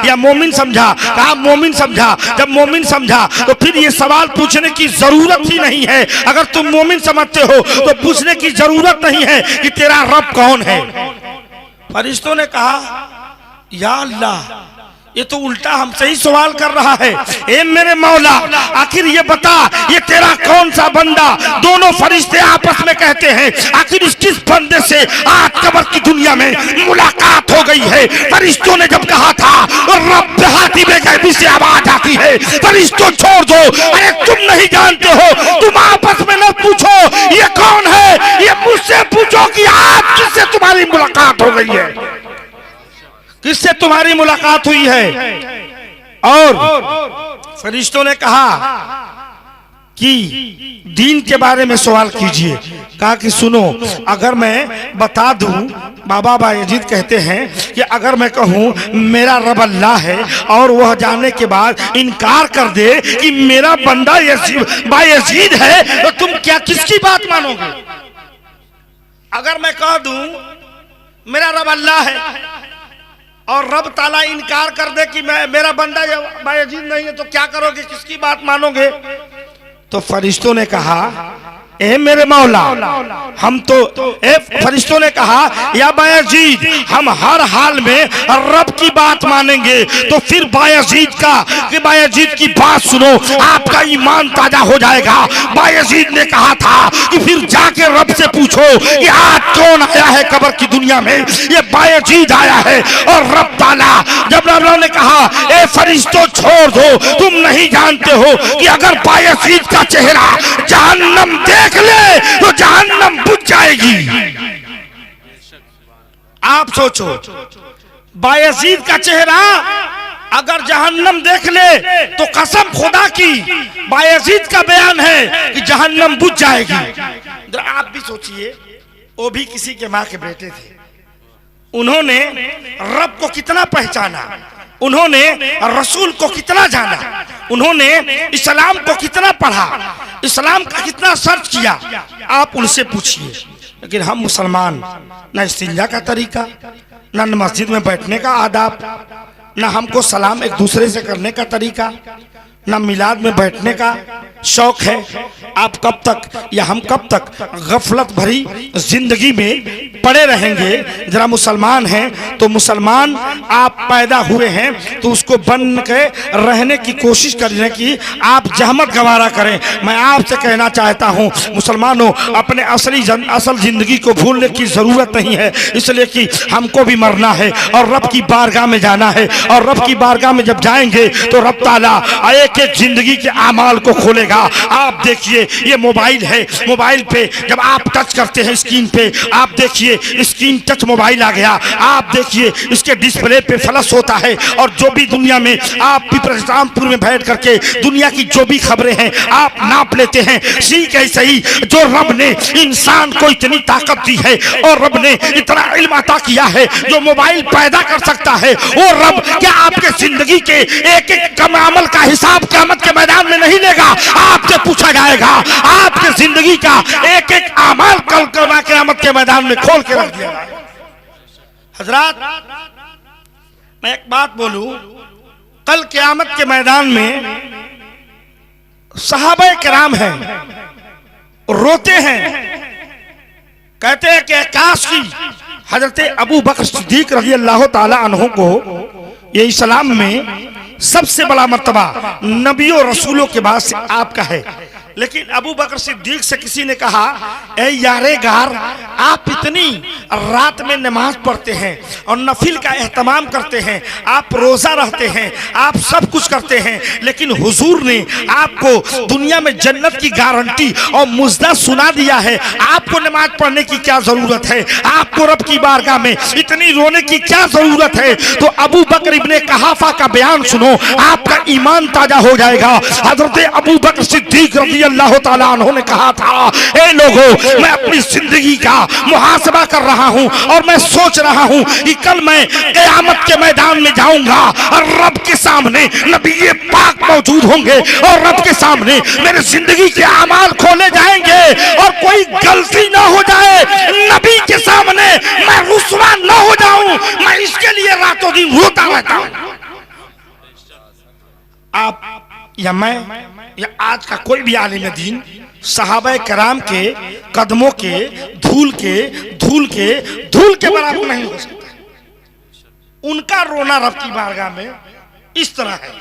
या मोमिन समझा? कहा मोमिन समझा। जब मोमिन समझा तो फिर ये सवाल पूछने की जरूरत ही नहीं है। अगर तुम मोमिन समझते हो तो पूछने की जरूरत नहीं है कि तेरा रब कौन है। फरिश्तों ने कहा या अल्लाह, ये तो उल्टा हमसे ही सवाल कर रहा है। ए मेरे मौला, आखिर ये बता ये तेरा कौन सा बंदा? दोनों फरिश्ते आपस में कहते हैं आखिर इस किस बंदे से आज कब्र की दुनिया में मुलाकात हो गई है। फरिश्तों ने जब कहा था रब हाथी में गैबी से आवाज आती है, फरिश्तों छोड़ दो, अरे तुम नहीं जानते हो, तुम आपस में न पूछो ये कौन है, ये मुझसे पूछो कि आज किससे तुम्हारी मुलाकात हो गई है, किससे तुम्हारी मुलाकात हुई है। और फरिश्तों ने कहा कि दीन के बारे में सवाल कीजिए। कहा कि सुनो, अगर मैं बता दूं, बाबा बायजीद कहते हैं कि अगर मैं कहूं मेरा रब अल्लाह है और वह जानने के बाद इनकार कर दे कि मेरा बंदा बायजीद है, तो तुम क्या किसकी बात मानोगे? अगर मैं कह दूं मेरा रब अल्लाह है और रब ताला इनकार कर दे कि मेरा बंदा बायजीद नहीं है, तो क्या करोगे, किसकी बात मानोगे? तो फरिश्तों ने कहा ए मेरे मौला, हम तो फरिश्तों ने कहा या बायजीद, हम हर हाल में रब की बात मानेंगे। तो फिर बायजीद की बात सुनो, आपका ईमान ताजा हो जाएगा। बायजीद ने कहा था कि फिर जाके रब से पूछो कि आज कौन आया है कब्र की दुनिया में। ये बायजीद आया है और रब ताला, जब रब ने कहा ए फरिश्तों छोड़ दो, तुम नहीं जानते हो कि अगर बायजीद का चेहरा जहन्नम देख ले तो जहन्नम बुझ जाएगी। आप सोचो, बायजीद का चेहरा अगर जहन्नम देख ले तो कसम खुदा की बायजीद का बयान है कि जहन्नम बुझ जाएगी। आप भी सोचिए, वो भी किसी के माँ के बेटे थे, उन्होंने रब को कितना पहचाना, उन्होंने रसूल को कितना जाना, उन्होंने इस्लाम को कितना पढ़ा, इस्लाम का कितना सर्च किया। आप उनसे पूछिए। लेकिन हम मुसलमान न इस्तिंजा का तरीका, न मस्जिद में बैठने का आदाब, न हमको सलाम एक दूसरे से करने का तरीका, न मिलाद में बैठने का शौक है। आप कब तक या हम कब तक गफलत भरी जिंदगी में पड़े रहेंगे? जरा मुसलमान हैं तो मुसलमान आप पैदा हुए हैं तो उसको बन के रहने की कोशिश करने की आप जहमत गवारा करें। मैं आपसे कहना चाहता हूं मुसलमानों, अपने असल जिंदगी को भूलने की जरूरत नहीं है, इसलिए कि हमको भी मरना है और रब की बारगाह में जाना है। और रब की बारगाह में जब जाएंगे तो रब ताला एक एक जिंदगी के आमाल को खोलेगा। आप देखिए, ये मोबाइल है, मोबाइल पे जब आप टच करते हैं स्क्रीन पे, आप देखिए स्क्रीन टच मोबाइल आ गया। आप देखिए इसके डिस्प्ले पे फ्लैश होता है और जो भी दुनिया में आप पिपरामपुर में बैठ करके दुनिया की जो भी खबरें हैं आप नाप लेते हैं। ठीक है, सही, जो रब ने इंसान को इतनी ताकत दी है और रब ने इतना इल्म अता किया है जो मोबाइल पैदा कर सकता है, वो रब क्या आपके जिंदगी के एक एक अमल का हिसाब क़यामत के मैदान में नहीं लेगा? आपसे पूछा जाएगा। आपके जिंदगी का एक एक अमल कल क़यामत के मैदान में खोल के रख दिया। हजरात, मैं एक बात बोलूं, कल क़यामत के मैदान में सहाबा किराम हैं, रोते हैं, कहते हैं कि काश की हजरत अबू बकर सिद्दीक रज़ी अल्लाह ताला अन्हु को ये इस्लाम में सबसे बड़ा मर्तबा नबियों रसूलों के बाद से आपका है। लेकिन अबू बकर सिद्दीक से किसी ने कहा, ए यारे गार, आप इतनी रात में नमाज पढ़ते हैं और नफिल का एहतमाम करते हैं, आप रोजा रहते हैं, आप सब कुछ करते हैं, लेकिन हुजूर ने आपको दुनिया में जन्नत की गारंटी और मुजदा सुना दिया है, आपको नमाज पढ़ने की क्या जरूरत है? आपको रब की बारगाह में इतनी रोने की क्या जरूरत है? तो अबू बकर इब्ने कहाफा का बयान सुनो, आपका ईमान ताजा हो जाएगा। हजरत अबू बकर सिद्दीक रज़ी अल्लाह ताला अन्हु ने कहा था, ए लोगों, मैं अपनी जिंदगी का मुहासबा कर रहा हूं और मैं सोच रहा हूं कि कल मैं क़यामत के मैदान में जाऊंगा और रब के सामने नबी पाक मौजूद होंगे और रब के सामने मेरे जिंदगी के अमाल खोले जाएंगे और कोई गलती ना हो जाए, नबी के सामने मैं रुसवा ना हो जाऊं, मैं इसके लिए रातों दिन रोता रहता हूं। आप या मैं या आज का कोई भी आलिम दीन सहाबा कराम के कदमों के धूल के बराबर नहीं हो सकता। उनका रोना रब की बारगाह में इस तरह है।